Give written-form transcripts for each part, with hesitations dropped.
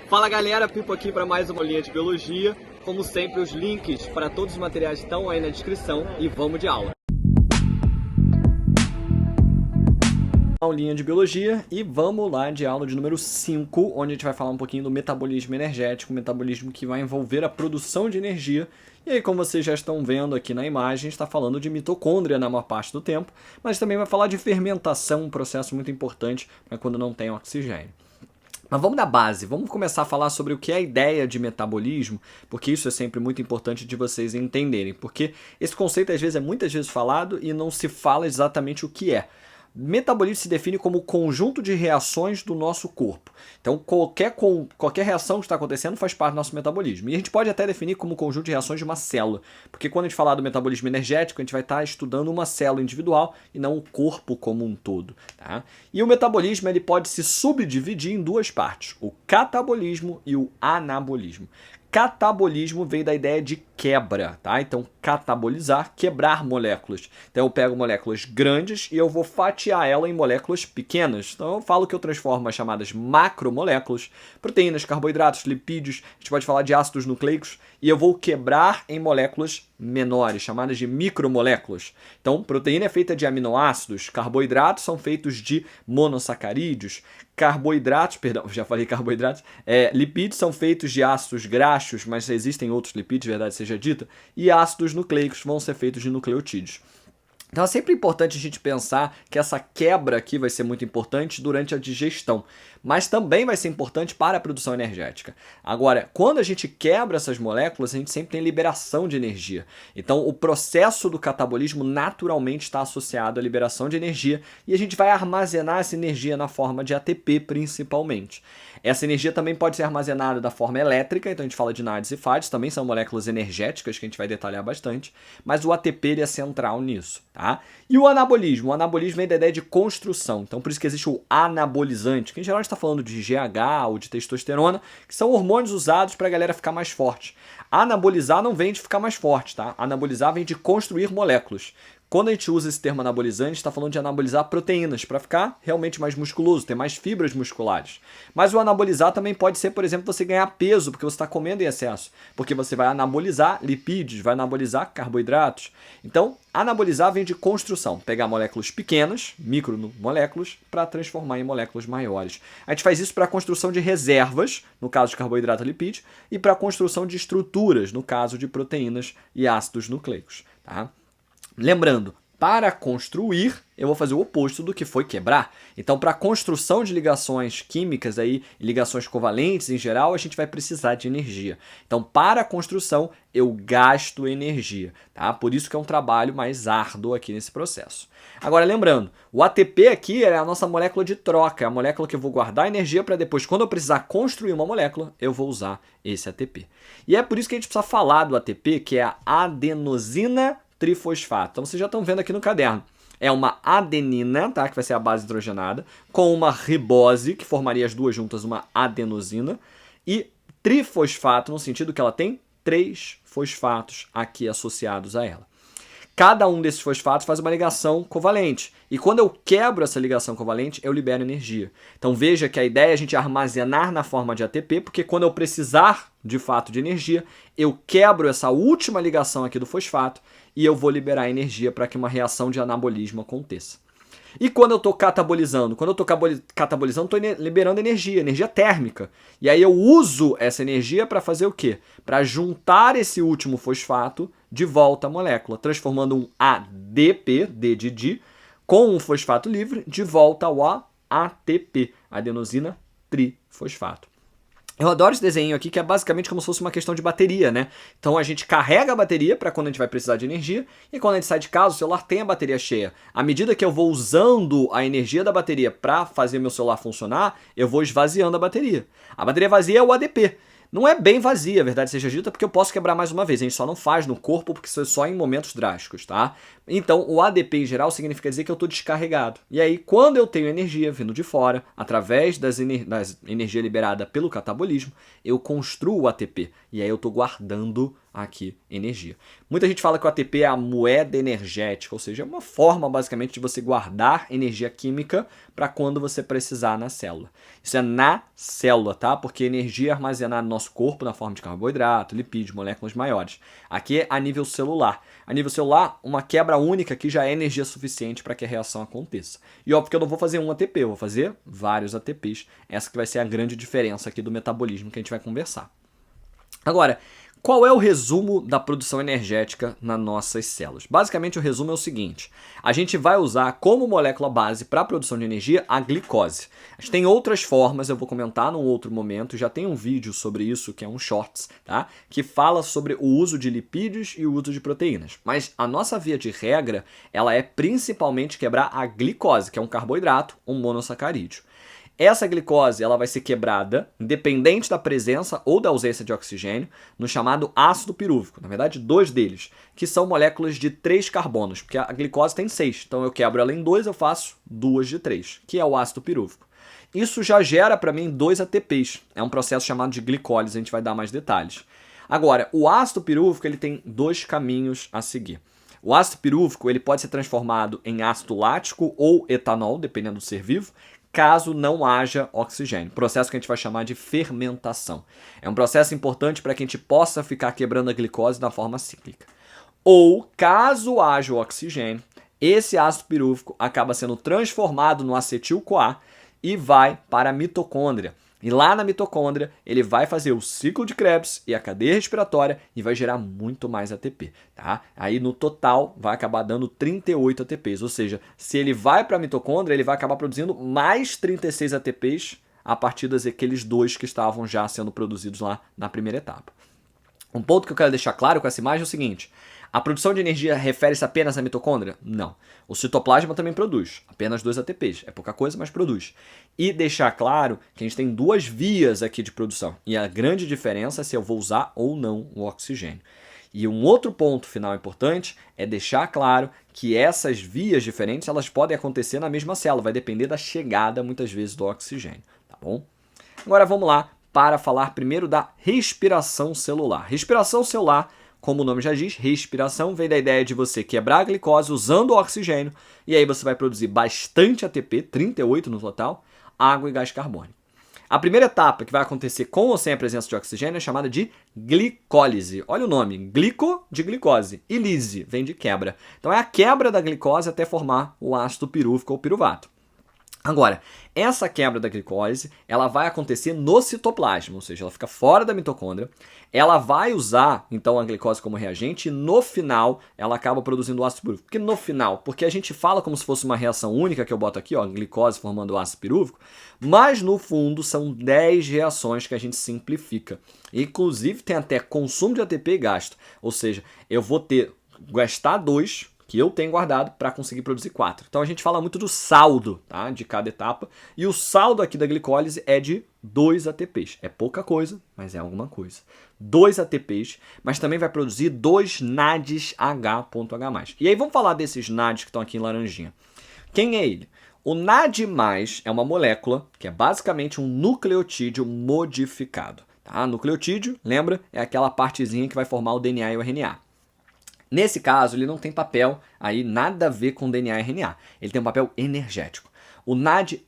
Fala galera, Pipo aqui para mais uma linha de biologia. Como sempre, os links para todos os materiais estão aí na descrição e vamos de aula. Aulinha de biologia e vamos lá de aula de número 5, onde a gente vai falar um pouquinho do metabolismo energético, metabolismo que vai envolver a produção de energia. E aí, como vocês já estão vendo aqui na imagem, está falando de mitocôndria na maior parte do tempo, mas também vai falar de fermentação, um processo muito importante para quando não tem oxigênio. Mas vamos da base, vamos começar a falar sobre o que é a ideia de metabolismo, porque isso é sempre muito importante de vocês entenderem, porque esse conceito às vezes é muitas vezes falado e não se fala exatamente o que é. Metabolismo se define como o conjunto de reações do nosso corpo. Então, qualquer reação que está acontecendo faz parte do nosso metabolismo. E a gente pode até definir como o conjunto de reações de uma célula, porque quando a gente falar do metabolismo energético, a gente vai estar estudando uma célula individual e não o corpo como um todo. Tá? E o metabolismo ele pode se subdividir em duas partes, o catabolismo e o anabolismo. Catabolismo veio da ideia de quebra, tá? Então, catabolizar, quebrar moléculas. Então, eu pego moléculas grandes e eu vou fatiar ela em moléculas pequenas. Então, eu falo que eu transformo as chamadas macromoléculas, proteínas, carboidratos, lipídios, a gente pode falar de ácidos nucleicos, e eu vou quebrar em moléculas menores, chamadas de micromoléculas. Então, proteína é feita de aminoácidos, carboidratos são feitos de monossacarídeos, lipídios são feitos de ácidos graxos, mas existem outros lipídios, verdade seja dita, e ácidos nucleicos vão ser feitos de nucleotídeos. Então é sempre importante a gente pensar que essa quebra aqui vai ser muito importante durante a digestão, mas também vai ser importante para a produção energética. Agora, quando a gente quebra essas moléculas, a gente sempre tem liberação de energia. Então o processo do catabolismo naturalmente está associado à liberação de energia e a gente vai armazenar essa energia na forma de ATP principalmente. Essa energia também pode ser armazenada da forma elétrica, então a gente fala de NADs e FADs, também são moléculas energéticas que a gente vai detalhar bastante, mas o ATP ele é central nisso. Tá? E o anabolismo vem da ideia de construção, então por isso que existe o anabolizante, que em geral a gente está falando de GH ou de testosterona, que são hormônios usados para a galera ficar mais forte. Anabolizar não vem de ficar mais forte, tá? Anabolizar vem de construir moléculas. Quando a gente usa esse termo anabolizante, está falando de anabolizar proteínas, para ficar realmente mais musculoso, ter mais fibras musculares. Mas o anabolizar também pode ser, por exemplo, você ganhar peso, porque você está comendo em excesso. Porque você vai anabolizar lipídios, vai anabolizar carboidratos. Então, anabolizar vem de construção, pegar moléculas pequenas, micromoléculas, para transformar em moléculas maiores. A gente faz isso para a construção de reservas, no caso de carboidrato e lipídio, e para a construção de estruturas, no caso de proteínas e ácidos nucleicos. Tá? Lembrando, para construir, eu vou fazer o oposto do que foi quebrar. Então, para a construção de ligações químicas, aí, ligações covalentes em geral, a gente vai precisar de energia. Então, para a construção, eu gasto energia. Tá? Por isso que é um trabalho mais árduo aqui nesse processo. Agora, lembrando, o ATP aqui é a nossa molécula de troca, é a molécula que eu vou guardar energia para depois, quando eu precisar construir uma molécula, eu vou usar esse ATP. E é por isso que a gente precisa falar do ATP, que é a adenosina trifosfato. Então vocês já estão vendo aqui no caderno. É uma adenina, tá? Que vai ser a base hidrogenada, com uma ribose, que formaria as duas juntas uma adenosina, e trifosfato, no sentido que ela tem 3 fosfatos aqui associados a ela. Cada um desses fosfatos faz uma ligação covalente. E quando eu quebro essa ligação covalente, eu libero energia. Então veja que a ideia é a gente armazenar na forma de ATP, porque quando eu precisar de fato de energia, eu quebro essa última ligação aqui do fosfato e eu vou liberar energia para que uma reação de anabolismo aconteça. E quando eu estou catabolizando? Quando eu estou catabolizando, estou liberando energia térmica. E aí eu uso essa energia para fazer o quê? Para juntar esse último fosfato de volta à molécula, transformando um ADP, D de di, com um fosfato livre, de volta ao ATP, adenosina trifosfato. Eu adoro esse desenho aqui, que é basicamente como se fosse uma questão de bateria, né? Então a gente carrega a bateria para quando a gente vai precisar de energia, e quando a gente sai de casa, o celular tem a bateria cheia. À medida que eu vou usando a energia da bateria para fazer meu celular funcionar, eu vou esvaziando a bateria. A bateria vazia é o ADP. Não é bem vazia, a verdade seja dita, porque eu posso quebrar mais uma vez. A gente só não faz no corpo porque isso é só em momentos drásticos, tá? Então, o ADP em geral significa dizer que eu estou descarregado. E aí, quando eu tenho energia vindo de fora, através das energia liberada pelo catabolismo, eu construo o ATP. E aí eu estou guardando aqui energia. Muita gente fala que o ATP é a moeda energética, ou seja, é uma forma basicamente de você guardar energia química para quando você precisar na célula. Isso é na célula, tá? Porque energia é armazenada no nosso corpo na forma de carboidrato, lipídio, moléculas maiores. Aqui é a nível celular. A nível celular, uma quebra única aqui já é energia suficiente para que a reação aconteça. E óbvio que eu não vou fazer um ATP, eu vou fazer vários ATPs. Essa que vai ser a grande diferença aqui do metabolismo que a gente vai conversar. Agora, qual é o resumo da produção energética nas nossas células? Basicamente, o resumo é o seguinte: a gente vai usar como molécula base para a produção de energia a glicose. A gente tem outras formas, eu vou comentar num outro momento, já tem um vídeo sobre isso, que é um shorts, tá? Que fala sobre o uso de lipídios e o uso de proteínas. Mas a nossa via de regra, ela é principalmente quebrar a glicose, que é um carboidrato, um monossacarídeo. Essa glicose ela vai ser quebrada, independente da presença ou da ausência de oxigênio, no chamado ácido pirúvico. Na verdade, 2 deles, que são moléculas de 3 carbonos, porque a glicose tem 6. Então eu quebro ela em 2, eu faço 2 de 3, que é o ácido pirúvico. Isso já gera para mim 2 ATPs. É um processo chamado de glicólise, a gente vai dar mais detalhes. Agora, o ácido pirúvico ele tem 2 caminhos a seguir. O ácido pirúvico ele pode ser transformado em ácido lático ou etanol, dependendo do ser vivo, caso não haja oxigênio. Processo que a gente vai chamar de fermentação. É um processo importante para que a gente possa ficar quebrando a glicose da forma cíclica. Ou, caso haja o oxigênio, esse ácido pirúvico acaba sendo transformado no acetil-CoA e vai para a mitocôndria. E lá na mitocôndria, ele vai fazer o ciclo de Krebs e a cadeia respiratória e vai gerar muito mais ATP, tá? Aí no total vai acabar dando 38 ATPs, ou seja, se ele vai para a mitocôndria, ele vai acabar produzindo mais 36 ATPs a partir daqueles 2 que estavam já sendo produzidos lá na primeira etapa. Um ponto que eu quero deixar claro com essa imagem é o seguinte: a produção de energia refere-se apenas à mitocôndria? Não. O citoplasma também produz, apenas 2 ATPs. É pouca coisa, mas produz. E deixar claro que a gente tem 2 vias aqui de produção. E a grande diferença é se eu vou usar ou não o oxigênio. E um outro ponto final importante é deixar claro que essas vias diferentes elas podem acontecer na mesma célula. Vai depender da chegada, muitas vezes, do oxigênio. Tá bom? Agora vamos lá para falar primeiro da respiração celular. Respiração celular, como o nome já diz, respiração vem da ideia de você quebrar a glicose usando o oxigênio e aí você vai produzir bastante ATP, 38 no total, água e gás carbônico. A primeira etapa que vai acontecer com ou sem a presença de oxigênio é chamada de glicólise. Olha o nome, glico de glicose e lise vem de quebra. Então é a quebra da glicose até formar o ácido pirúvico ou piruvato. Agora, essa quebra da glicólise, ela vai acontecer no citoplasma, ou seja, ela fica fora da mitocôndria, ela vai usar, então, a glicose como reagente e no final ela acaba produzindo o ácido pirúvico. Por que no final? Porque a gente fala como se fosse uma reação única, que eu boto aqui, ó, glicose formando o ácido pirúvico, mas no fundo são 10 reações que a gente simplifica. Inclusive tem até consumo de ATP e gasto, ou seja, eu vou gastar 2 que eu tenho guardado para conseguir produzir 4. Então a gente fala muito do saldo, tá, de cada etapa, e o saldo aqui da glicólise é de 2 ATPs. É pouca coisa, mas é alguma coisa. 2 ATPs, mas também vai produzir 2 NADs H.H+. E aí vamos falar desses NADs que estão aqui em laranjinha. Quem é ele? O NAD+, é uma molécula que é basicamente um nucleotídeo modificado. Tá? Nucleotídeo, lembra? É aquela partezinha que vai formar o DNA e o RNA. Nesse caso, ele não tem papel aí nada a ver com DNA e RNA. Ele tem um papel energético. O NAD+,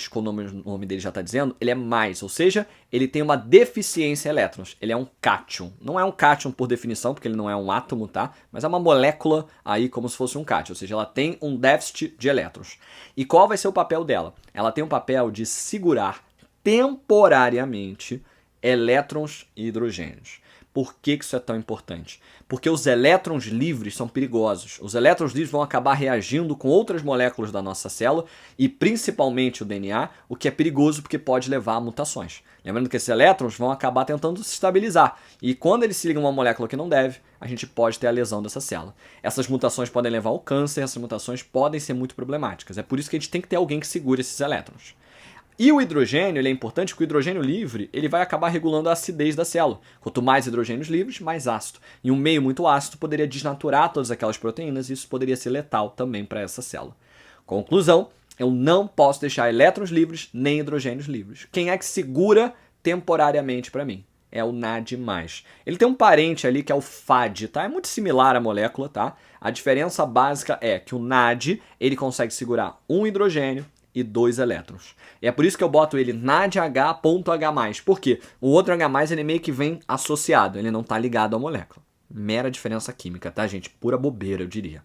como o nome dele já está dizendo, ele é mais, ou seja, ele tem uma deficiência em elétrons. Ele é um cátion. Não é um cátion por definição, porque ele não é um átomo, tá? Mas é uma molécula aí como se fosse um cátion, ou seja, ela tem um déficit de elétrons. E qual vai ser o papel dela? Ela tem o papel de segurar temporariamente elétrons e hidrogênios. Por que isso é tão importante? Porque os elétrons livres são perigosos. Os elétrons livres vão acabar reagindo com outras moléculas da nossa célula e principalmente o DNA, o que é perigoso porque pode levar a mutações. Lembrando que esses elétrons vão acabar tentando se estabilizar e quando eles se ligam a uma molécula que não deve, a gente pode ter a lesão dessa célula. Essas mutações podem levar ao câncer, essas mutações podem ser muito problemáticas. É por isso que a gente tem que ter alguém que segure esses elétrons. E o hidrogênio ele é importante porque o hidrogênio livre ele vai acabar regulando a acidez da célula. Quanto mais hidrogênios livres, mais ácido. E um meio muito ácido poderia desnaturar todas aquelas proteínas e isso poderia ser letal também para essa célula. Conclusão, eu não posso deixar elétrons livres nem hidrogênios livres. Quem é que segura temporariamente para mim? é o NAD+. Ele tem um parente ali que é o FAD, tá? É muito similar à molécula, tá? A diferença básica é que o NAD, ele consegue segurar um hidrogênio e 2 elétrons. E é por isso que eu boto ele NADH.H+. Por quê? O outro H+, ele meio que vem associado, ele não está ligado à molécula. Mera diferença química, tá, gente? Pura bobeira, eu diria.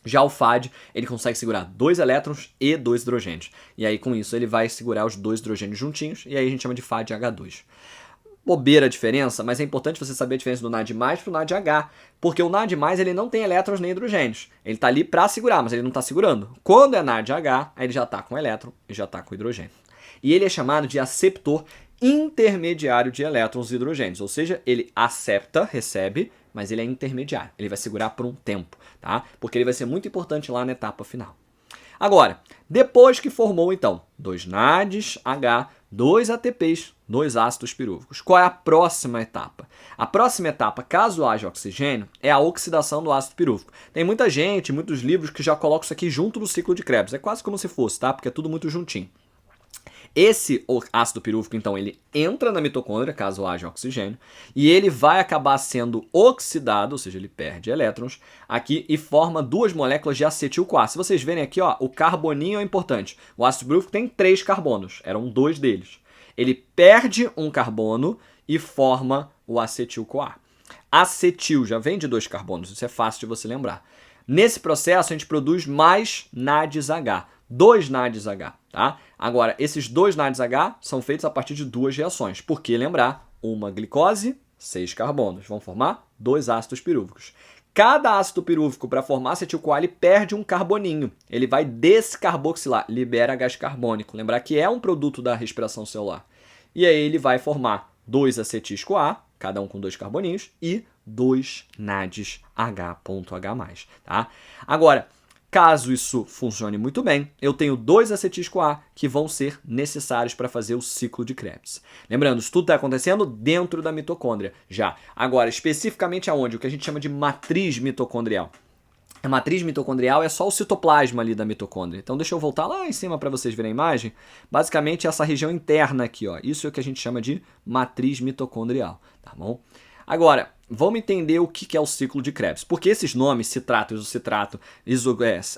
Já o FAD, ele consegue segurar 2 elétrons e 2 hidrogênios. E aí, com isso, ele vai segurar os 2 hidrogênios juntinhos, e aí a gente chama de FADH2. Bobeira a diferença, mas é importante você saber a diferença do NAD+ para o NADH, porque o NAD+, ele não tem elétrons nem hidrogênios. Ele está ali para segurar, mas ele não está segurando. Quando é NADH, aí ele já está com elétron e já está com hidrogênio. E ele é chamado de aceptor intermediário de elétrons e hidrogênios, ou seja, ele acepta, recebe, mas ele é intermediário. Ele vai segurar por um tempo, tá? Porque ele vai ser muito importante lá na etapa final. Agora, depois que formou, então, 2 NADs, H, 2 ATPs, 2 ácidos pirúvicos. Qual é a próxima etapa? A próxima etapa, caso haja oxigênio, é a oxidação do ácido pirúvico. Tem muita gente, muitos livros que já colocam isso aqui junto do ciclo de Krebs. É quase como se fosse, tá? Porque é tudo muito juntinho. Esse ácido pirúvico, então, ele entra na mitocôndria, caso haja oxigênio, e ele vai acabar sendo oxidado, ou seja, ele perde elétrons, aqui e forma 2 moléculas de acetil-CoA. Se vocês verem aqui, ó, o carboninho é importante. O ácido pirúvico tem 3 carbonos, eram 2 deles. Ele perde um carbono e forma o acetil-CoA. Acetil já vem de 2 carbonos, isso é fácil de você lembrar. Nesse processo, a gente produz mais NADs H. 2 NADs H, tá? Agora, esses 2 NADs H são feitos a partir de 2 reações. Por que lembrar? Uma glicose, 6 carbonos. Vão formar 2 ácidos pirúvicos. Cada ácido pirúvico, para formar acetil-CoA, ele perde um carboninho. Ele vai descarboxilar, libera gás carbônico. Lembrar que é um produto da respiração celular. E aí ele vai formar 2 acetis-CoA, cada um com 2 carboninhos, e 2 NADs H.H+, tá? Agora, caso isso funcione muito bem, eu tenho 2 acetis-CoA que vão ser necessários para fazer o ciclo de Krebs. Lembrando, isso tudo está acontecendo dentro da mitocôndria já. Agora, especificamente aonde? O que a gente chama de matriz mitocondrial. A matriz mitocondrial é só o citoplasma ali da mitocôndria. Então deixa eu voltar lá em cima para vocês verem a imagem. Basicamente essa região interna aqui, ó. Isso é o que a gente chama de matriz mitocondrial, tá bom? Agora, vamos entender o que é o ciclo de Krebs. Porque esses nomes, citrato, isocitrato,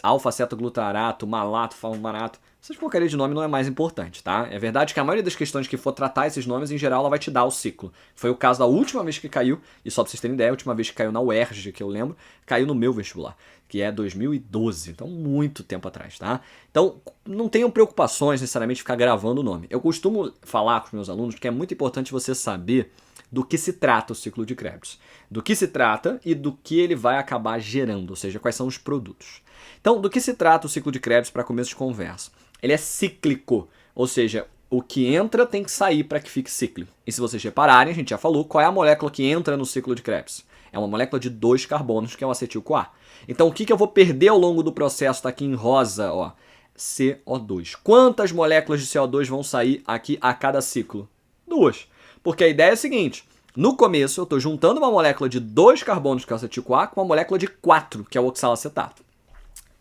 alfa-cetoglutarato, malato, fumarato, essas porcarias de nome não é mais importante, tá? É verdade que a maioria das questões que for tratar esses nomes, em geral, ela vai te dar o ciclo. Foi o caso da última vez que caiu, e só pra vocês terem ideia, a última vez que caiu na UERJ, que eu lembro, caiu no meu vestibular, que é 2012, então muito tempo atrás, tá? Então, não tenham preocupações necessariamente de ficar gravando o nome. Eu costumo falar com os meus alunos que é muito importante você saber do que se trata o ciclo de Krebs. Do que se trata e do que ele vai acabar gerando, ou seja, quais são os produtos. Então, do que se trata o ciclo de Krebs para começo de conversa? Ele é cíclico, ou seja, o que entra tem que sair para que fique cíclico. E se vocês repararem, a gente já falou, qual é a molécula que entra no ciclo de Krebs? É uma molécula de 2 carbonos, que é o acetil-CoA. Então, o que eu vou perder ao longo do processo? Está aqui em rosa, ó, CO2. Quantas moléculas de CO2 vão sair aqui a cada ciclo? 2. Porque a ideia é a seguinte, no começo eu estou juntando uma molécula de 2 carbonos, que é o acetil-CoA, com uma molécula de 4, que é o oxalacetato.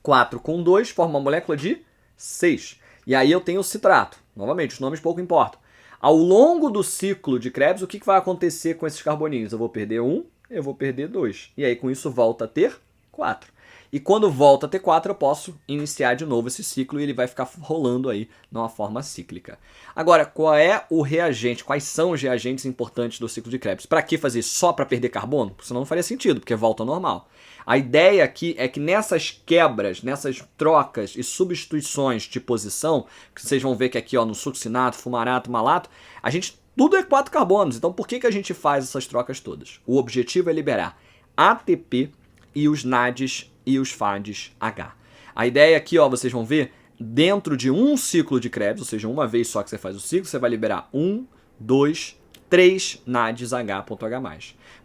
4 com 2 forma uma molécula de 6. E aí eu tenho o citrato. Novamente, os nomes pouco importam. Ao longo do ciclo de Krebs, o que vai acontecer com esses carboninhos? Eu vou perder 1, eu vou perder 2. E aí com isso volta a ter 4. E quando volta a ter 4, eu posso iniciar de novo esse ciclo e ele vai ficar rolando aí numa forma cíclica. Agora, qual é o reagente? Quais são os reagentes importantes do ciclo de Krebs? Para que fazer só para perder carbono? Porque senão não faria sentido, porque volta ao normal. A ideia aqui é que nessas quebras, nessas trocas e substituições de posição, que vocês vão ver que aqui ó, no succinato, fumarato, malato, a gente tudo é 4 carbonos. Então por que a gente faz essas trocas todas? O objetivo é liberar ATP e os NADs e os FADs H. A ideia aqui, ó, vocês vão ver, dentro de um ciclo de Krebs, ou seja, uma vez só que você faz o ciclo, você vai liberar 1, 2, 3 NADs H.H+.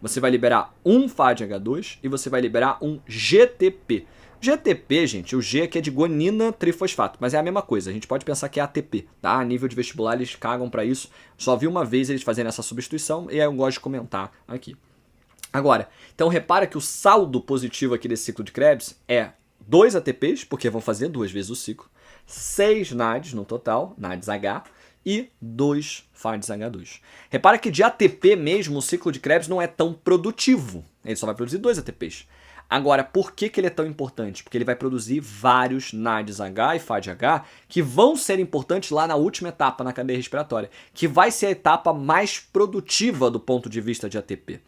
Você vai liberar um FADH2 e você vai liberar um GTP. GTP, gente, o G aqui é de guanina trifosfato, mas é a mesma coisa, a gente pode pensar que é ATP, tá? A nível de vestibular eles cagam para isso, só vi uma vez eles fazendo essa substituição e aí eu gosto de comentar aqui. Agora, então repara que o saldo positivo aqui desse ciclo de Krebs é 2 ATPs, porque vão fazer 2 vezes o ciclo, 6 NADs no total, NADs H, e 2 FADH2. Repara que de ATP mesmo, o ciclo de Krebs não é tão produtivo. Ele só vai produzir 2 ATPs. Agora, por que ele é tão importante? Porque ele vai produzir vários NADH e FADH que vão ser importantes lá na última etapa na cadeia respiratória, que vai ser a etapa mais produtiva do ponto de vista de ATP.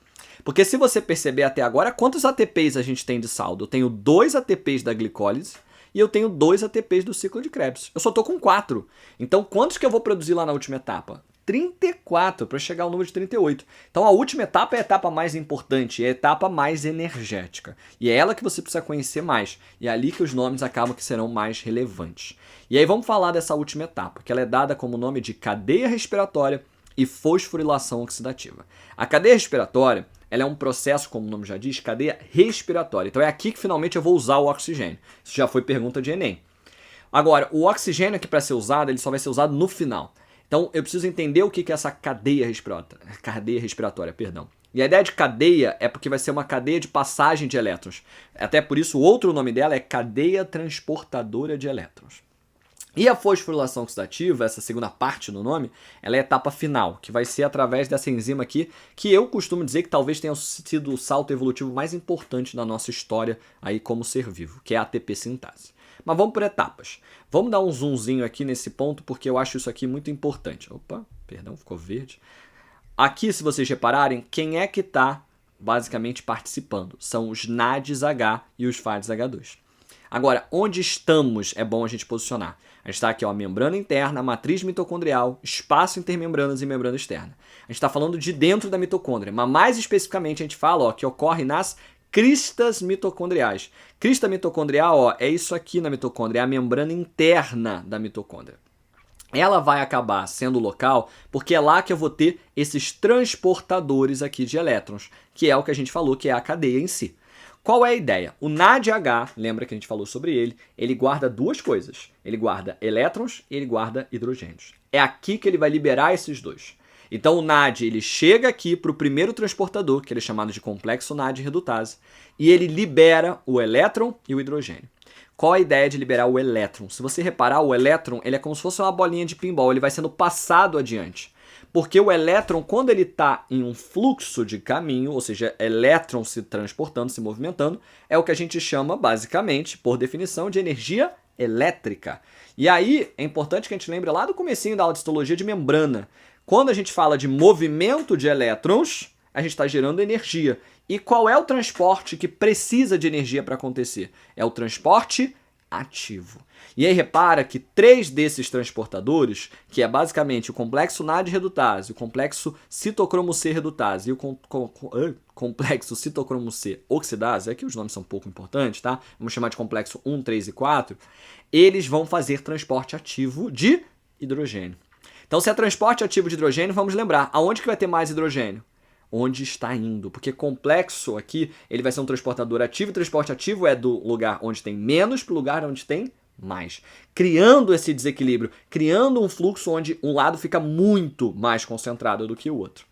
Porque se você perceber até agora, quantos ATPs a gente tem de saldo? Eu tenho 2 ATPs da glicólise e eu tenho 2 ATPs do ciclo de Krebs. Eu só estou com 4. Então, quantos que eu vou produzir lá na última etapa? 34, para chegar ao número de 38. Então, a última etapa é a etapa mais importante, é a etapa mais energética. E é ela que você precisa conhecer mais. E é ali que os nomes acabam que serão mais relevantes. E aí, vamos falar dessa última etapa, que ela é dada como nome de cadeia respiratória e fosforilação oxidativa. A cadeia respiratória, ela é um processo, como o nome já diz, cadeia respiratória. Então é aqui que finalmente eu vou usar o oxigênio. Isso já foi pergunta de Enem. Agora, o oxigênio aqui para ser usado, ele só vai ser usado no final. Então eu preciso entender o que é essa cadeia respiratória. E a ideia de cadeia é porque vai ser uma cadeia de passagem de elétrons. Até por isso o outro nome dela é cadeia transportadora de elétrons. E a fosforilação oxidativa, essa segunda parte do nome, ela é a etapa final, que vai ser através dessa enzima aqui, que eu costumo dizer que talvez tenha sido o salto evolutivo mais importante da nossa história aí como ser vivo, que é a ATP sintase. Mas vamos por etapas. Vamos dar um zoomzinho aqui nesse ponto, porque eu acho isso aqui muito importante. Opa, perdão, ficou verde. Aqui, se vocês repararem, quem é que está basicamente participando? São os NADH e os FADH2. Agora, onde estamos é bom a gente posicionar. A gente está aqui, ó, membrana interna, matriz mitocondrial, espaço intermembranas e membrana externa. A gente está falando de dentro da mitocôndria, mas mais especificamente a gente fala, ó, que ocorre nas cristas mitocondriais. Crista mitocondrial, ó, é isso aqui na mitocôndria, é a membrana interna da mitocôndria. Ela vai acabar sendo o local porque é lá que eu vou ter esses transportadores aqui de elétrons, que é o que a gente falou que é a cadeia em si. Qual é a ideia? O NADH, lembra que a gente falou sobre ele guarda duas coisas. Ele guarda elétrons e ele guarda hidrogênios. É aqui que ele vai liberar esses dois. Então o NAD ele chega aqui para o primeiro transportador, que ele é chamado de complexo NAD redutase, e ele libera o elétron e o hidrogênio. Qual a ideia de liberar o elétron? Se você reparar, o elétron ele é como se fosse uma bolinha de pinball, ele vai sendo passado adiante. Porque o elétron, quando ele está em um fluxo de caminho, ou seja, elétron se transportando, se movimentando, é o que a gente chama, basicamente, por definição, de energia elétrica. E aí, é importante que a gente lembre lá do comecinho da aula de histologia de membrana. Quando a gente fala de movimento de elétrons, a gente está gerando energia. E qual é o transporte que precisa de energia para acontecer? É o transporte ativo. E aí repara que 3 desses transportadores, que é basicamente o complexo NAD redutase, o complexo citocromo C redutase e o complexo citocromo C oxidase, aqui os nomes são um pouco importantes, tá? Vamos chamar de complexo 1, 3 e 4, eles vão fazer transporte ativo de hidrogênio. Então, se é transporte ativo de hidrogênio, vamos lembrar, aonde que vai ter mais hidrogênio? Onde está indo, porque complexo aqui, ele vai ser um transportador ativo, e transporte ativo é do lugar onde tem menos para o lugar onde tem mais. Criando esse desequilíbrio, criando um fluxo onde um lado fica muito mais concentrado do que o outro.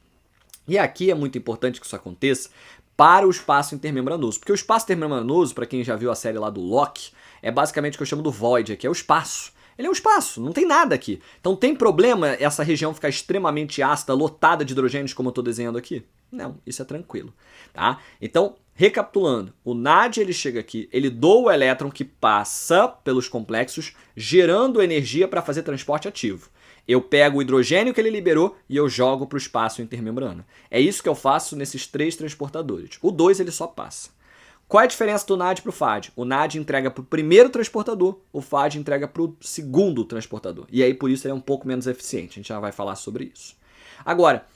E aqui é muito importante que isso aconteça para o espaço intermembranoso, porque o espaço intermembranoso, para quem já viu a série lá do Loki, é basicamente o que eu chamo do void, aqui é o espaço. Ele é um espaço, não tem nada aqui. Então tem problema essa região ficar extremamente ácida, lotada de hidrogênios, como eu estou desenhando aqui? Não, isso é tranquilo. Tá? Então, recapitulando, o NAD ele chega aqui, ele doa o elétron que passa pelos complexos, gerando energia para fazer transporte ativo. Eu pego o hidrogênio que ele liberou e eu jogo para o espaço intermembrana. É isso que eu faço nesses 3 transportadores. O 2 ele só passa. Qual é a diferença do NAD para o FAD? O NAD entrega para o primeiro transportador, o FAD entrega para o segundo transportador. E aí, por isso, ele é um pouco menos eficiente. A gente já vai falar sobre isso. Agora,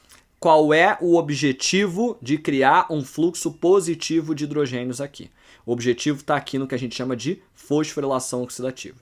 qual é o objetivo de criar um fluxo positivo de hidrogênios aqui? O objetivo está aqui no que a gente chama de fosforilação oxidativa.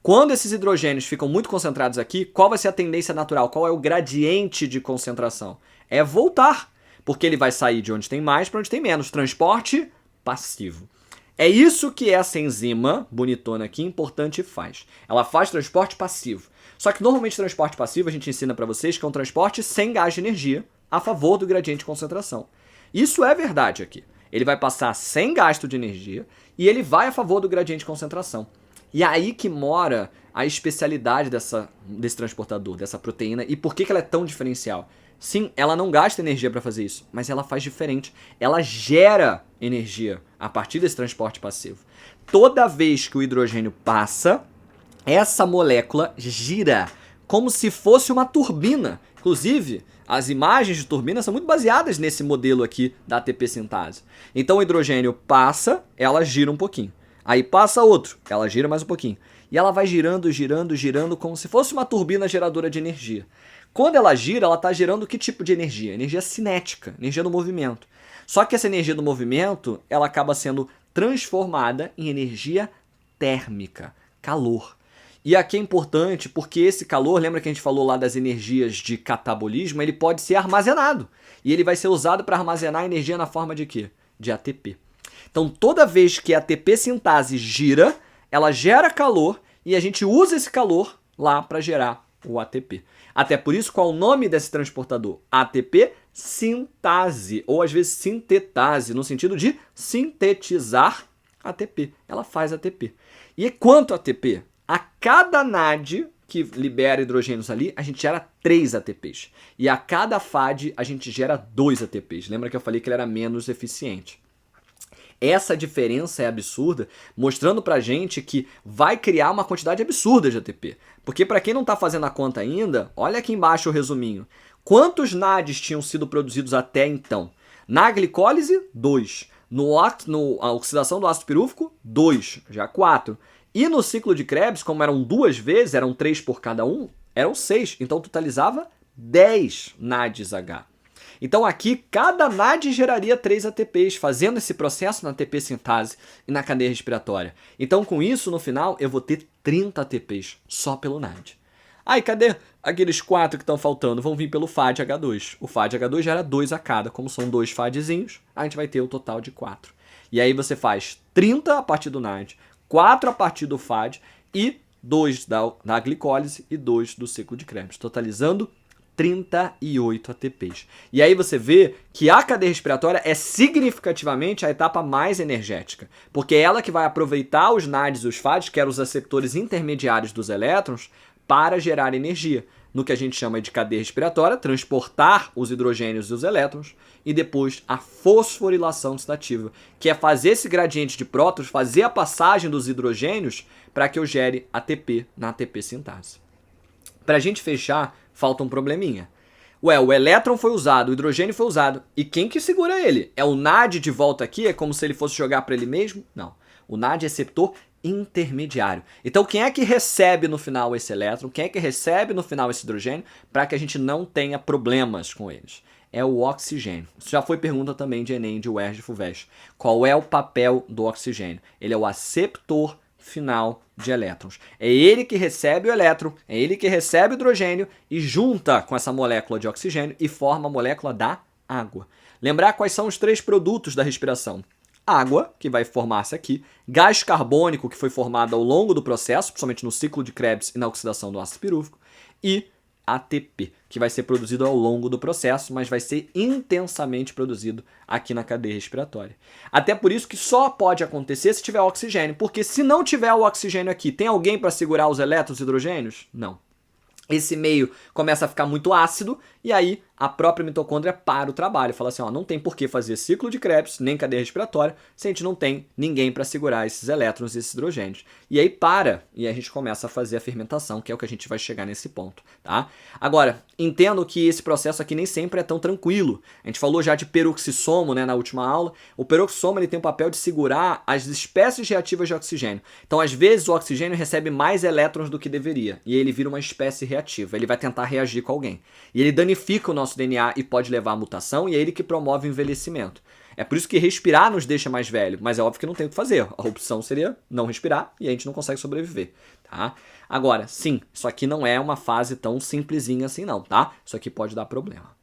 Quando esses hidrogênios ficam muito concentrados aqui, qual vai ser a tendência natural? Qual é o gradiente de concentração? É voltar, porque ele vai sair de onde tem mais para onde tem menos. Transporte passivo. É isso que essa enzima bonitona aqui, importante, faz. Ela faz transporte passivo. Só que normalmente transporte passivo a gente ensina para vocês que é um transporte sem gás de energia a favor do gradiente de concentração. Isso é verdade aqui. Ele vai passar sem gasto de energia e ele vai a favor do gradiente de concentração. E aí que mora a especialidade desse transportador, dessa proteína, e por que ela é tão diferencial. Sim, ela não gasta energia para fazer isso, mas ela faz diferente. Ela gera energia a partir desse transporte passivo. Toda vez que o hidrogênio passa, essa molécula gira como se fosse uma turbina. Inclusive, as imagens de turbina são muito baseadas nesse modelo aqui da ATP sintase. Então o hidrogênio passa, ela gira um pouquinho. Aí passa outro, ela gira mais um pouquinho. E ela vai girando, girando, girando como se fosse uma turbina geradora de energia. Quando ela gira, ela está gerando que tipo de energia? Energia cinética, energia do movimento. Só que essa energia do movimento, ela acaba sendo transformada em energia térmica, calor. E aqui é importante porque esse calor, lembra que a gente falou lá das energias de catabolismo, ele pode ser armazenado. E ele vai ser usado para armazenar energia na forma de quê? De ATP. Então toda vez que a ATP sintase gira, ela gera calor e a gente usa esse calor lá para gerar o ATP. Até por isso, qual é o nome desse transportador? ATP sintase, ou às vezes sintetase, no sentido de sintetizar ATP. Ela faz ATP. E quanto ATP? A cada NAD que libera hidrogênios ali, a gente gera 3 ATPs. E a cada FAD, a gente gera 2 ATPs. Lembra que eu falei que ele era menos eficiente? Essa diferença é absurda, mostrando pra gente que vai criar uma quantidade absurda de ATP. Porque para quem não está fazendo a conta ainda, olha aqui embaixo o resuminho. Quantos NADs tinham sido produzidos até então? Na glicólise, 2. Na oxidação do ácido pirúvico, 2. Já 4. E no ciclo de Krebs, como eram 2 vezes, eram 3 por cada um, eram 6. Então totalizava 10 NADs H. Então aqui, cada NAD geraria 3 ATPs, fazendo esse processo na ATP sintase e na cadeia respiratória. Então com isso, no final, eu vou ter 30 ATPs só pelo NAD. Aí, cadê aqueles 4 que estão faltando? Vão vir pelo FAD-H2. O FAD-H2 gera 2 a cada. Como são 2 FADzinhos, a gente vai ter o total de 4. E aí você faz 30 a partir do NAD, 4 a partir do FAD e 2 da glicólise e 2 do ciclo de Krebs, totalizando 38 ATPs. E aí você vê que a cadeia respiratória é significativamente a etapa mais energética, porque é ela que vai aproveitar os NADs e os FADs, que eram os aceptores intermediários dos elétrons, para gerar energia, no que a gente chama de cadeia respiratória, transportar os hidrogênios e os elétrons, e depois a fosforilação oxidativa, que é fazer esse gradiente de prótons, fazer a passagem dos hidrogênios para que eu gere ATP na ATP sintase. Para a gente fechar, falta um probleminha. Ué, o elétron foi usado, o hidrogênio foi usado, e quem que segura ele? É o NAD de volta aqui? É como se ele fosse jogar para ele mesmo? Não. O NAD é receptor intermediário. Então quem é que recebe no final esse elétron? Quem é que recebe no final esse hidrogênio para que a gente não tenha problemas com eles? É o oxigênio. Isso já foi pergunta também de Enem, de UERJ, de FUVEST. Qual é o papel do oxigênio? Ele é o aceptor final de elétrons. É ele que recebe o elétron, é ele que recebe o hidrogênio e junta com essa molécula de oxigênio e forma a molécula da água. Lembrar quais são os 3 produtos da respiração? Água, que vai formar-se aqui, gás carbônico, que foi formado ao longo do processo, principalmente no ciclo de Krebs e na oxidação do ácido pirúvico, e ATP, que vai ser produzido ao longo do processo, mas vai ser intensamente produzido aqui na cadeia respiratória. Até por isso que só pode acontecer se tiver oxigênio, porque se não tiver o oxigênio aqui, tem alguém para segurar os elétrons e hidrogênios? Não. Esse meio começa a ficar muito ácido e aí a própria mitocôndria para o trabalho. Fala assim, ó, não tem por que fazer ciclo de Krebs, nem cadeia respiratória, se a gente não tem ninguém para segurar esses elétrons e esses hidrogênios. E aí para, e a gente começa a fazer a fermentação, que é o que a gente vai chegar nesse ponto, tá? Agora, entendo que esse processo aqui nem sempre é tão tranquilo. A gente falou já de peroxissomo, né, na última aula. O peroxissomo ele tem o papel de segurar as espécies reativas de oxigênio. Então, às vezes, o oxigênio recebe mais elétrons do que deveria, e ele vira uma espécie reativa. Ele vai tentar reagir com alguém. E ele danifica o nosso DNA e pode levar à mutação, e é ele que promove o envelhecimento. É por isso que respirar nos deixa mais velho, mas é óbvio que não tem o que fazer. A opção seria não respirar e a gente não consegue sobreviver, tá? Agora, sim, isso aqui não é uma fase tão simplesinha assim não, tá? Isso aqui pode dar problema.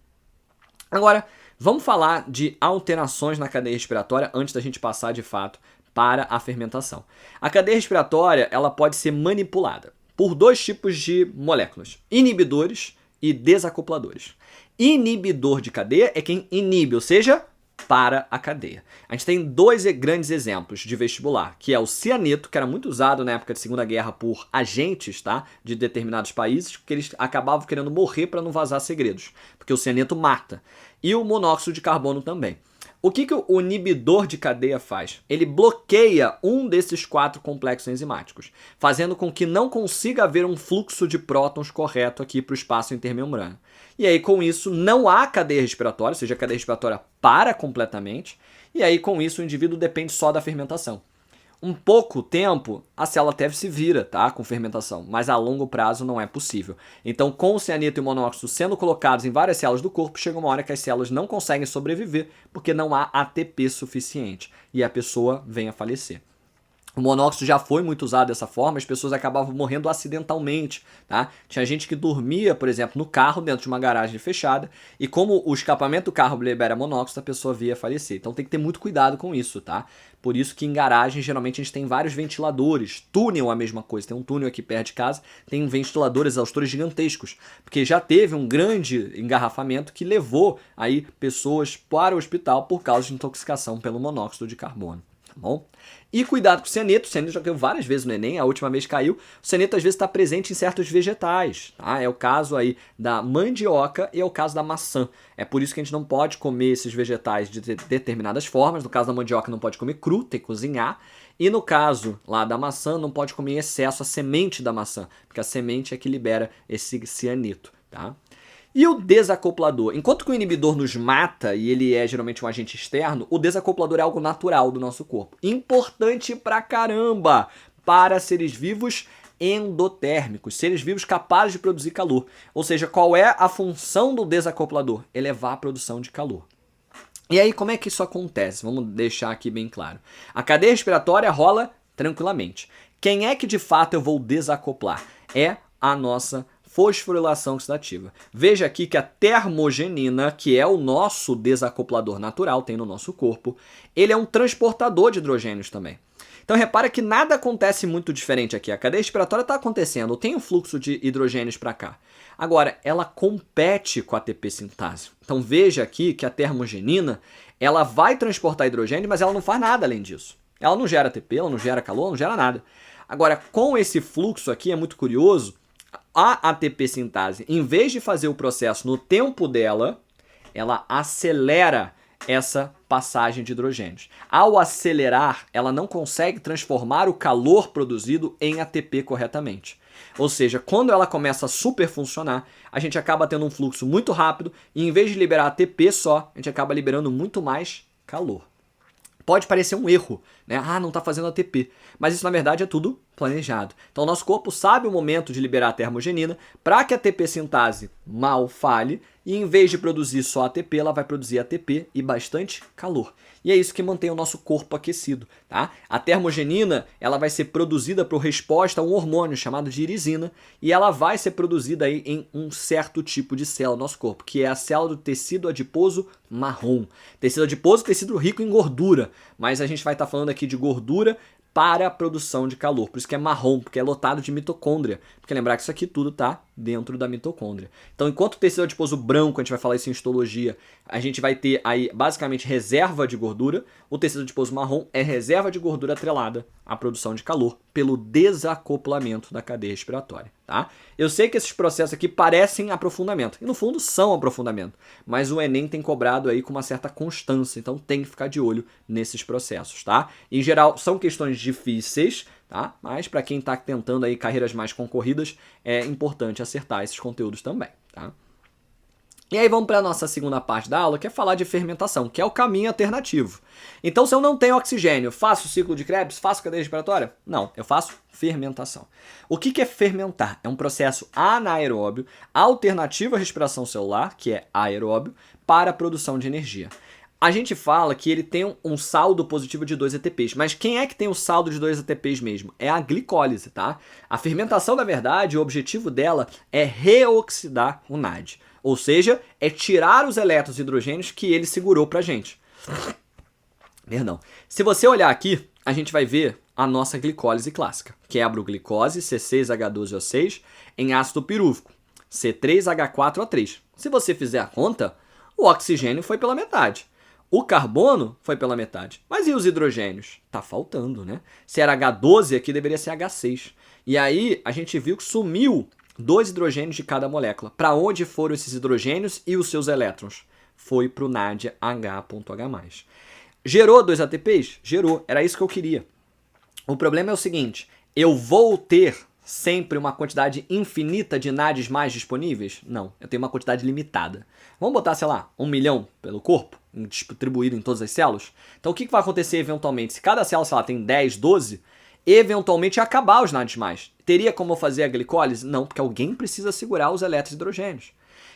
Agora, vamos falar de alterações na cadeia respiratória antes da gente passar de fato para a fermentação. A cadeia respiratória, ela pode ser manipulada por 2 tipos de moléculas, inibidores e desacopladores. Inibidor de cadeia é quem inibe, ou seja, para a cadeia. A gente tem dois grandes exemplos de vestibular, que é o cianeto, que era muito usado na época de Segunda Guerra por agentes, tá, de determinados países, porque eles acabavam querendo morrer para não vazar segredos, porque o cianeto mata. E o monóxido de carbono também. O que o inibidor de cadeia faz? Ele bloqueia um desses 4 complexos enzimáticos, fazendo com que não consiga haver um fluxo de prótons correto aqui para o espaço intermembrana. E aí, com isso, não há cadeia respiratória, ou seja, a cadeia respiratória para completamente, e aí, com isso, o indivíduo depende só da fermentação. Um pouco tempo, a célula até se vira, tá, com fermentação, mas a longo prazo não é possível. Então, com o cianeto e o monóxido sendo colocados em várias células do corpo, chega uma hora que as células não conseguem sobreviver porque não há ATP suficiente e a pessoa vem a falecer. O monóxido já foi muito usado dessa forma, as pessoas acabavam morrendo acidentalmente, tá? Tinha gente que dormia, por exemplo, no carro, dentro de uma garagem fechada, e como o escapamento do carro libera monóxido, a pessoa via falecer. Então tem que ter muito cuidado com isso, tá? Por isso que em garagem, geralmente, a gente tem vários ventiladores. Túnel é a mesma coisa, tem um túnel aqui perto de casa, tem ventiladores exaustores gigantescos, porque já teve um grande engarrafamento que levou aí pessoas para o hospital por causa de intoxicação pelo monóxido de carbono. Tá bom? E cuidado com o cianeto já caiu várias vezes no Enem, a última vez caiu. O cianeto às vezes está presente em certos vegetais, tá? É o caso aí da mandioca e é o caso da maçã. É por isso que a gente não pode comer esses vegetais de determinadas formas. No caso da mandioca não pode comer cru, tem que cozinhar. E no caso lá da maçã não pode comer em excesso a semente da maçã, porque a semente é que libera esse cianeto, tá? E o desacoplador? Enquanto que o inibidor nos mata e ele é geralmente um agente externo, o desacoplador é algo natural do nosso corpo. Importante pra caramba para seres vivos endotérmicos, seres vivos capazes de produzir calor. Ou seja, qual é a função do desacoplador? Elevar a produção de calor. E aí, como é que isso acontece? Vamos deixar aqui bem claro. A cadeia respiratória rola tranquilamente. Quem é que de fato eu vou desacoplar? É a nossa fosforilação oxidativa. Veja aqui que a termogenina, que é o nosso desacoplador natural, tem no nosso corpo, ele é um transportador de hidrogênios também. Então repara que nada acontece muito diferente aqui. A cadeia respiratória está acontecendo, tem um fluxo de hidrogênios para cá. Agora, ela compete com a ATP sintase. Então veja aqui que a termogenina, ela vai transportar hidrogênio, mas ela não faz nada além disso. Ela não gera ATP, ela não gera calor, ela não gera nada. Agora, com esse fluxo aqui, é muito curioso, a ATP sintase, em vez de fazer o processo no tempo dela, ela acelera essa passagem de hidrogênios. Ao acelerar, ela não consegue transformar o calor produzido em ATP corretamente. Ou seja, quando ela começa a superfuncionar, a gente acaba tendo um fluxo muito rápido e em vez de liberar ATP só, a gente acaba liberando muito mais calor. Pode parecer um erro, né? Ah, não está fazendo ATP. Mas isso, na verdade, é tudo planejado. Então, o nosso corpo sabe o momento de liberar a termogenina para que a ATP sintase mal falhe e, em vez de produzir só ATP, ela vai produzir ATP e bastante calor. E é isso que mantém o nosso corpo aquecido, tá? A termogenina, ela vai ser produzida por resposta a um hormônio chamado de irisina e ela vai ser produzida aí em um certo tipo de célula do nosso corpo, que é a célula do tecido adiposo marrom. Tecido adiposo, tecido rico em gordura, mas a gente vai estar falando aqui de gordura para a produção de calor. Por isso que é marrom, porque é lotado de mitocôndria. Porque lembrar que isso aqui tudo está dentro da mitocôndria. Então, enquanto o tecido adiposo branco, a gente vai falar isso em histologia, a gente vai ter aí basicamente reserva de gordura. O tecido adiposo marrom é reserva de gordura atrelada à produção de calor pelo desacoplamento da cadeia respiratória, tá? Eu sei que esses processos aqui parecem aprofundamento, e no fundo são aprofundamento, mas o Enem tem cobrado aí com uma certa constância, então tem que ficar de olho nesses processos, tá? Em geral, são questões difíceis, tá? Mas para quem está tentando aí carreiras mais concorridas, é importante acertar esses conteúdos também, tá? E aí vamos para a nossa segunda parte da aula, que é falar de fermentação, que é o caminho alternativo. Então, se eu não tenho oxigênio, faço ciclo de Krebs, faço cadeia respiratória? Não, eu faço fermentação. O que é fermentar? É um processo anaeróbio, alternativo à respiração celular, que é aeróbio, para a produção de energia. A gente fala que ele tem um saldo positivo de 2 ATPs, mas quem é que tem o saldo de 2 ATPs mesmo? É a glicólise, tá? A fermentação, na verdade, o objetivo dela é reoxidar o NAD. Ou seja, é tirar os elétrons e hidrogênios que ele segurou pra gente. Perdão. Se você olhar aqui, a gente vai ver a nossa glicólise clássica, que é a bruglicose, C6H12O6, em ácido pirúvico, C3H4O3. Se você fizer a conta, o oxigênio foi pela metade. O carbono foi pela metade. Mas e os hidrogênios? Tá faltando, né? Se era H12, aqui deveria ser H6. E aí a gente viu que sumiu 2 hidrogênios de cada molécula. Para onde foram esses hidrogênios e os seus elétrons? Foi para o NAD H.H+. Gerou 2 ATPs? Gerou. Era isso que eu queria. O problema é o seguinte, eu vou ter sempre uma quantidade infinita de NADs mais disponíveis? Não, eu tenho uma quantidade limitada. Vamos botar, sei lá, 1 milhão pelo corpo, distribuído em todas as células? Então o que vai acontecer eventualmente? Se cada célula, sei lá, tem 10, 12, eventualmente ia acabar os NADs mais. Teria como fazer a glicólise? Não, porque alguém precisa segurar os elétrons e hidrogênios.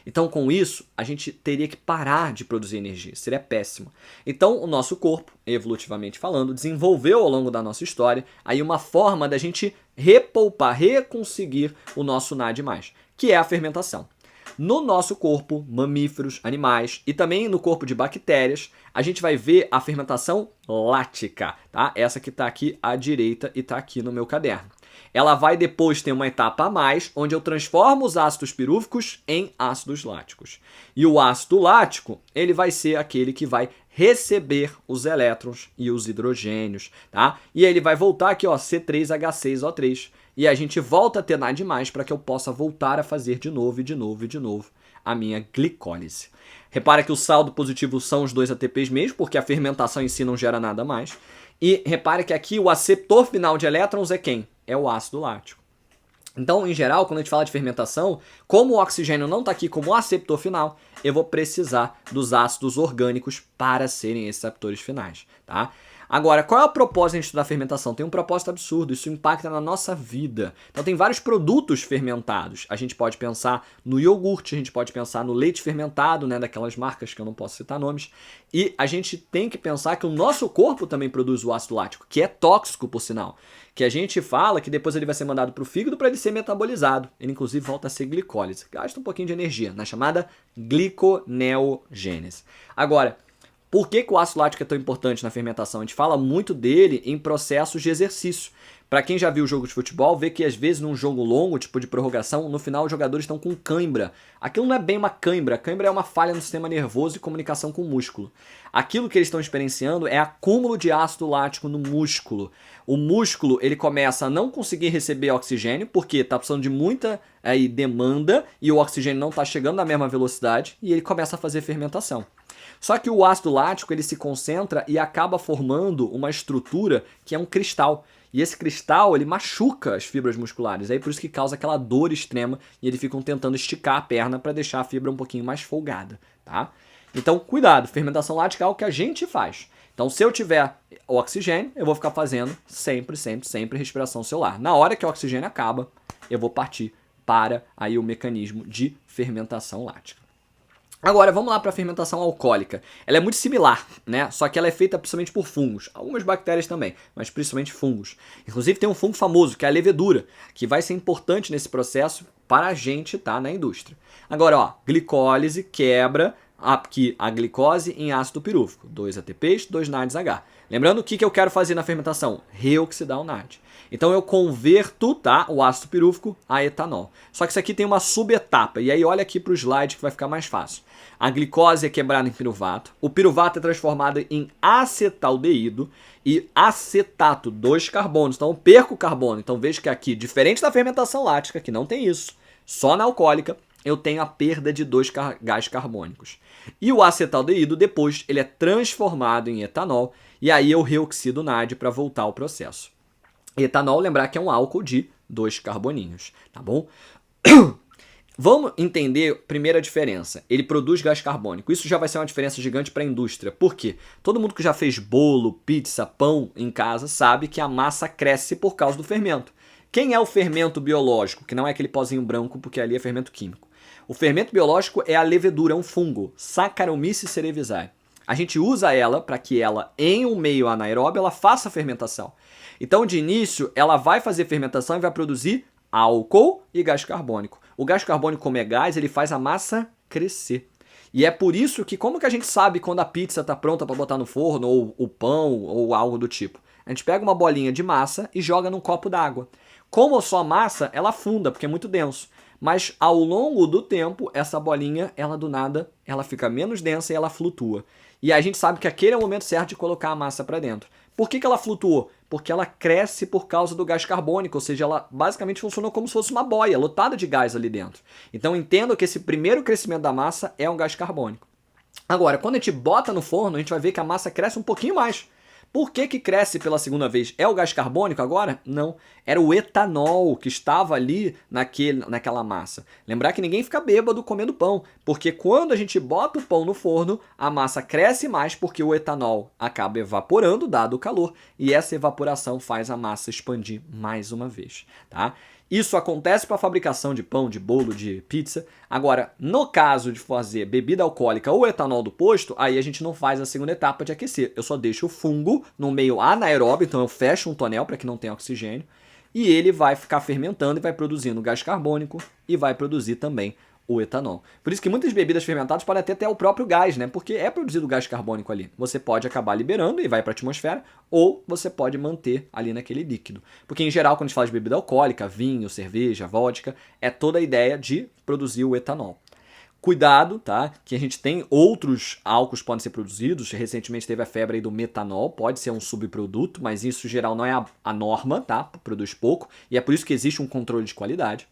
Então, com isso, a gente teria que parar de produzir energia. Seria péssimo. Então, o nosso corpo, evolutivamente falando, desenvolveu ao longo da nossa história aí uma forma da gente repoupar, reconseguir o nosso NAD+, que é a fermentação. No nosso corpo, mamíferos, animais e também no corpo de bactérias, a gente vai ver a fermentação lática, tá? Essa que está aqui à direita e está aqui no meu caderno. Ela vai depois ter uma etapa a mais, onde eu transformo os ácidos pirúvicos em ácidos láticos. E o ácido lático, ele vai ser aquele que vai receber os elétrons e os hidrogênios, tá? E ele vai voltar aqui, ó, C3H6O3. E a gente volta a ter NAD+, para que eu possa voltar a fazer de novo e de novo e de novo a minha glicólise. Repara que o saldo positivo são os 2 ATPs mesmo, porque a fermentação em si não gera nada mais. E repare que aqui o aceptor final de elétrons é quem? É o ácido lático. Então, em geral, quando a gente fala de fermentação, como o oxigênio não está aqui como aceptor final, eu vou precisar dos ácidos orgânicos para serem esses aceptores finais, tá? Agora, qual é o propósito de estudar fermentação? Tem um propósito absurdo, isso impacta na nossa vida. Então tem vários produtos fermentados. A gente pode pensar no iogurte, a gente pode pensar no leite fermentado, né, daquelas marcas que eu não posso citar nomes. E a gente tem que pensar que o nosso corpo também produz o ácido lático, que é tóxico, por sinal. Que a gente fala que depois ele vai ser mandado para o fígado para ele ser metabolizado. Ele, inclusive, volta a ser glicólise. Gasta um pouquinho de energia, na chamada gliconeogênese. Agora, por que o ácido lático é tão importante na fermentação? A gente fala muito dele em processos de exercício. Para quem já viu o jogo de futebol, vê que às vezes num jogo longo, tipo de prorrogação, no final os jogadores estão com cãibra. Aquilo não é bem uma cãibra. A cãibra é uma falha no sistema nervoso e comunicação com o músculo. Aquilo que eles estão experienciando é acúmulo de ácido lático no músculo. O músculo ele começa a não conseguir receber oxigênio, porque está precisando de muita demanda e o oxigênio não está chegando na mesma velocidade, e ele começa a fazer fermentação. Só que o ácido lático ele se concentra e acaba formando uma estrutura que é um cristal. E esse cristal ele machuca as fibras musculares. Aí por isso que causa aquela dor extrema e eles ficam tentando esticar a perna para deixar a fibra um pouquinho mais folgada, tá? Então cuidado, fermentação lática é o que a gente faz. Então se eu tiver o oxigênio, eu vou ficar fazendo sempre respiração celular. Na hora que o oxigênio acaba, eu vou partir para aí o mecanismo de fermentação lática. Agora, vamos lá para a fermentação alcoólica. Ela é muito similar, né? Só que ela é feita principalmente por fungos. Algumas bactérias também, mas principalmente fungos. Inclusive tem um fungo famoso, que é a levedura, que vai ser importante nesse processo para a gente estar na indústria. Agora, ó, glicólise quebra aqui a glicose em ácido pirúvico. 2 ATPs, 2 NADH. Lembrando o que eu quero fazer na fermentação? Reoxidar o NAD. Então eu converto, tá, o ácido pirúvico a etanol. Só que isso aqui tem uma subetapa. E aí olha aqui para o slide que vai ficar mais fácil. A glicose é quebrada em piruvato. O piruvato é transformado em acetaldeído. E acetato, 2 carbonos. Então eu perco o carbono. Então veja que aqui, diferente da fermentação lática, que não tem isso, só na alcoólica, eu tenho a perda de 2 gás carbônicos. E o acetaldeído, depois, ele é transformado em etanol. E aí eu reoxido o NAD para voltar ao processo. Etanol, lembrar que é um álcool de 2 carboninhos, tá bom? Vamos entender a primeira diferença. Ele produz gás carbônico. Isso já vai ser uma diferença gigante para a indústria. Por quê? Todo mundo que já fez bolo, pizza, pão em casa sabe que a massa cresce por causa do fermento. Quem é o fermento biológico? Que não é aquele pozinho branco, porque ali é fermento químico. O fermento biológico é a levedura, é um fungo, Saccharomyces cerevisiae. A gente usa ela para que ela, em um meio anaeróbio, ela faça a fermentação. Então, de início, ela vai fazer fermentação e vai produzir álcool e gás carbônico. O gás carbônico, como é gás, ele faz a massa crescer. E é por isso que, como que a gente sabe quando a pizza está pronta para botar no forno, ou o pão, ou algo do tipo? A gente pega uma bolinha de massa e joga num copo d'água. Como só massa, ela afunda, porque é muito denso. mas ao longo do tempo, essa bolinha, ela do nada, ela fica menos densa e ela flutua. E a gente sabe que aquele é o momento certo de colocar a massa para dentro. Por que ela flutuou? Porque ela cresce por causa do gás carbônico, ou seja, ela basicamente funcionou como se fosse uma boia, lotada de gás ali dentro. Então entenda que esse primeiro crescimento da massa é um gás carbônico. Agora, quando a gente bota no forno, a gente vai ver que a massa cresce um pouquinho mais. Por que cresce pela segunda vez? É o gás carbônico agora? Não. Era o etanol que estava ali naquela massa. Lembrar que ninguém fica bêbado comendo pão, porque quando a gente bota o pão no forno, a massa cresce mais porque o etanol acaba evaporando, dado o calor, e essa evaporação faz a massa expandir mais uma vez, tá? Isso acontece para a fabricação de pão, de bolo, de pizza. Agora, no caso de fazer bebida alcoólica ou etanol do posto, aí a gente não faz a segunda etapa de aquecer. Eu só deixo o fungo no meio anaeróbio, então eu fecho um tonel para que não tenha oxigênio, e ele vai ficar fermentando e vai produzindo gás carbônico e vai produzir também o etanol. Por isso que muitas bebidas fermentadas podem até ter o próprio gás, né? Porque é produzido gás carbônico ali. Você pode acabar liberando e vai para a atmosfera, ou você pode manter ali naquele líquido. Porque em geral, quando a gente fala de bebida alcoólica, vinho, cerveja, vodka, é toda a ideia de produzir o etanol. Cuidado, tá? Que a gente tem outros álcools que podem ser produzidos. Recentemente teve a febre aí do metanol, pode ser um subproduto, mas isso em geral não é a norma, tá? Produz pouco, e é por isso que existe um controle de qualidade.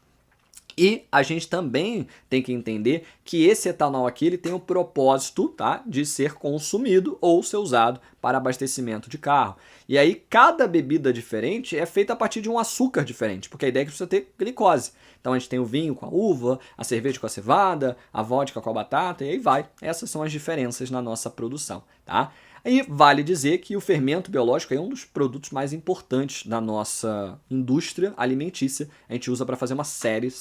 E a gente também tem que entender que esse etanol aqui ele tem o propósito, tá, de ser consumido ou ser usado para abastecimento de carro. E aí cada bebida diferente é feita a partir de um açúcar diferente, porque a ideia é que precisa ter glicose. Então a gente tem o vinho com a uva, a cerveja com a cevada, a vodka com a batata e aí vai. Essas são as diferenças na nossa produção, tá? E vale dizer que o fermento biológico é um dos produtos mais importantes da nossa indústria alimentícia. A gente usa para fazer uma série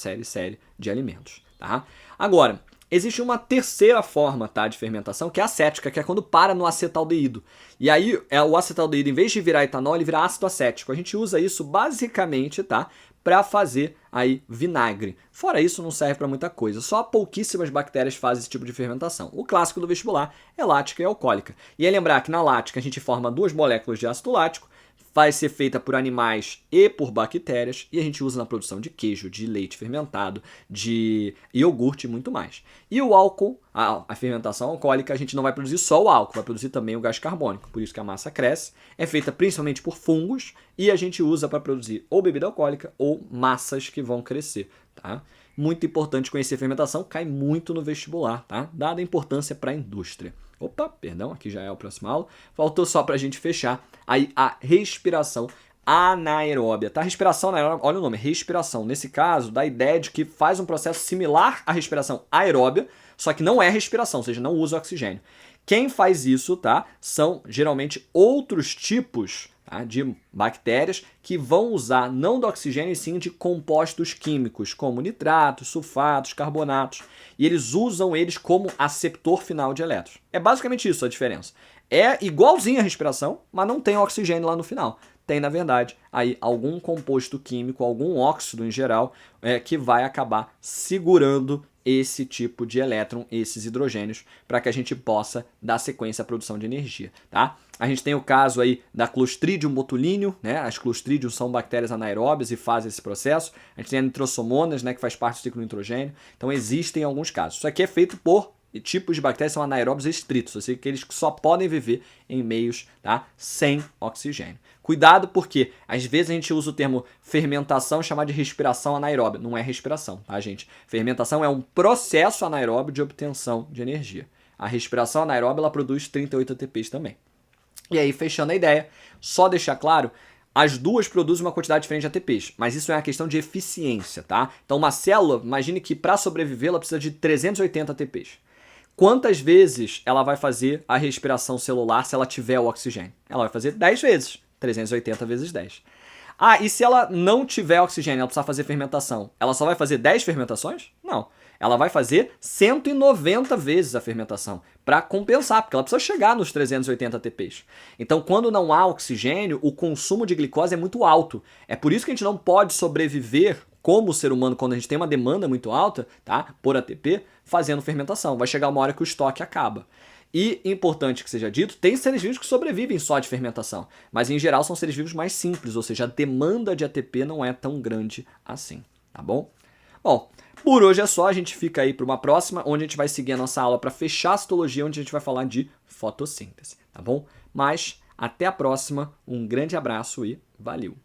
de alimentos, tá? Agora, existe uma terceira forma, tá, de fermentação, que é a acética, que é quando para no acetaldeído. E aí, o acetaldeído, em vez de virar etanol, ele vira ácido acético. A gente usa isso basicamente, tá, para fazer aí vinagre. Fora isso, não serve para muita coisa. Só pouquíssimas bactérias fazem esse tipo de fermentação. O clássico do vestibular é lática e alcoólica. E é lembrar que na lática a gente forma duas moléculas de ácido lático, vai ser feita por animais e por bactérias, e a gente usa na produção de queijo, de leite fermentado, de iogurte e muito mais. E o álcool, a fermentação alcoólica, a gente não vai produzir só o álcool, vai produzir também o gás carbônico, por isso que a massa cresce, é feita principalmente por fungos, e a gente usa para produzir ou bebida alcoólica ou massas que vão crescer, tá? Muito importante conhecer a fermentação, cai muito no vestibular, tá? Dada a importância para a indústria. Opa, perdão, aqui já é a próxima aula. Faltou só para a gente fechar aí a respiração anaeróbia, tá? Respiração anaeróbia, olha o nome, respiração. Nesse caso, dá a ideia de que faz um processo similar à respiração aeróbia, só que não é respiração, ou seja, não usa oxigênio. Quem faz isso, tá? São geralmente outros tipos, tá, de bactérias que vão usar não do oxigênio, e sim de compostos químicos, como nitratos, sulfatos, carbonatos. E eles usam eles como aceptor final de elétrons. É basicamente isso a diferença. É igualzinho a respiração, mas não tem oxigênio lá no final. Tem, na verdade, aí algum composto químico, algum óxido em geral, que vai acabar segurando esse tipo de elétron, esses hidrogênios, para que a gente possa dar sequência à produção de energia, tá? A gente tem o caso aí da Clostridium botulinum, né? As Clostridium são bactérias anaeróbias e fazem esse processo. A gente tem a nitrossomonas, né, que faz parte do ciclo do nitrogênio. Então existem alguns casos. Isso aqui é feito por tipos de bactérias, são anaeróbios estritos, ou seja, que eles só podem viver em meios, tá, sem oxigênio. Cuidado porque às vezes a gente usa o termo fermentação chamado de respiração anaeróbia. Não é respiração, tá, gente? Fermentação é um processo anaeróbio de obtenção de energia. A respiração anaeróbia ela produz 38 ATPs também. E aí, fechando a ideia, só deixar claro, as duas produzem uma quantidade diferente de ATPs, mas isso é uma questão de eficiência, tá? Então uma célula, imagine que para sobreviver ela precisa de 380 ATPs. Quantas vezes ela vai fazer a respiração celular se ela tiver o oxigênio? Ela vai fazer 10 vezes. 380 vezes 10. Ah, e se ela não tiver oxigênio, ela precisar fazer fermentação, ela só vai fazer 10 fermentações? Não. Ela vai fazer 190 vezes a fermentação para compensar, porque ela precisa chegar nos 380 ATPs. Então, quando não há oxigênio, o consumo de glicose é muito alto. É por isso que a gente não pode sobreviver como ser humano quando a gente tem uma demanda muito alta, tá, por ATP, fazendo fermentação. Vai chegar uma hora que o estoque acaba. E, importante que seja dito, tem seres vivos que sobrevivem só de fermentação, mas em geral são seres vivos mais simples, ou seja, a demanda de ATP não é tão grande assim, tá bom? Bom, Por hoje é só, a gente fica aí para uma próxima, onde a gente vai seguir a nossa aula para fechar a citologia, onde a gente vai falar de fotossíntese, tá bom? Mas até a próxima, um grande abraço e valeu!